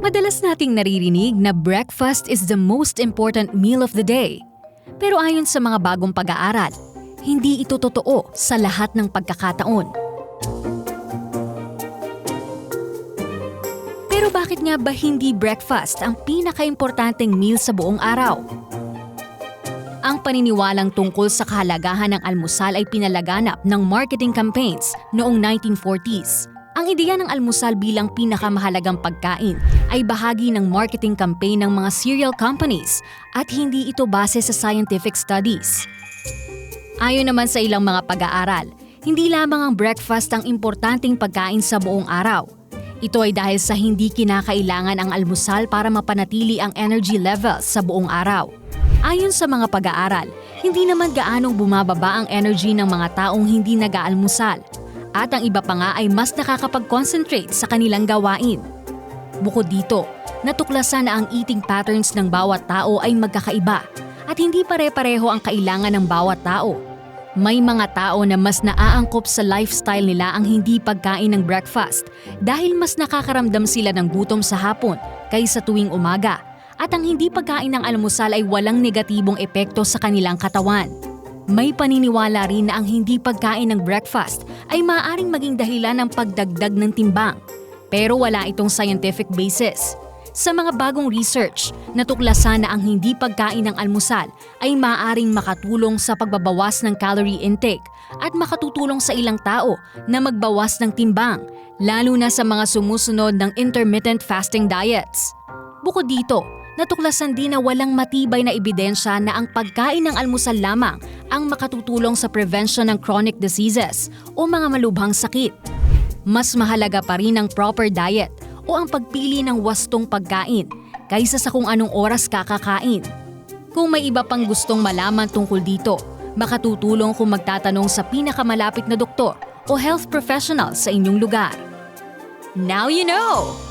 Madalas nating naririnig na breakfast is the most important meal of the day. Pero ayon sa mga bagong pag-aaral, hindi ito totoo sa lahat ng pagkakataon. Pero bakit nga ba hindi breakfast ang pinaka-importanteng meal sa buong araw? Ang paniniwalang tungkol sa kahalagahan ng almusal ay pinalaganap ng marketing campaigns noong 1940s. Ang ideya ng almusal bilang pinakamahalagang pagkain ay bahagi ng marketing campaign ng mga cereal companies at hindi ito base sa scientific studies. Ayon naman sa ilang mga pag-aaral, hindi lamang ang breakfast ang importanteng pagkain sa buong araw. Ito ay dahil sa hindi kinakailangan ang almusal para mapanatili ang energy levels sa buong araw. Ayon sa mga pag-aaral, hindi naman gaanong bumababa ang energy ng mga taong hindi nag-aalmusal. At ang iba pa nga ay mas nakakapag-concentrate sa kanilang gawain. Bukod dito, natuklasan na ang eating patterns ng bawat tao ay magkakaiba at hindi pare-pareho ang kailangan ng bawat tao. May mga tao na mas naaangkop sa lifestyle nila ang hindi pagkain ng breakfast dahil mas nakakaramdam sila ng gutom sa hapon kaysa tuwing umaga. At ang hindi pagkain ng almusal ay walang negatibong epekto sa kanilang katawan. May paniniwala rin na ang hindi pagkain ng breakfast ay maaaring maging dahilan ng pagdagdag ng timbang. Pero wala itong scientific basis. Sa mga bagong research, natuklasan na ang hindi pagkain ng almusal ay maaaring makatulong sa pagbabawas ng calorie intake at makatutulong sa ilang tao na magbawas ng timbang, lalo na sa mga sumusunod ng intermittent fasting diets. Bukod dito, natuklasan din na walang matibay na ebidensya na ang pagkain ng almusal lamang ang makatutulong sa prevention ng chronic diseases o mga malubhang sakit. Mas mahalaga pa rin ang proper diet o ang pagpili ng wastong pagkain kaysa sa kung anong oras kakakain. Kung may iba pang gustong malaman tungkol dito, makatutulong kung magtatanong sa pinakamalapit na doktor o health professional sa inyong lugar. Now you know!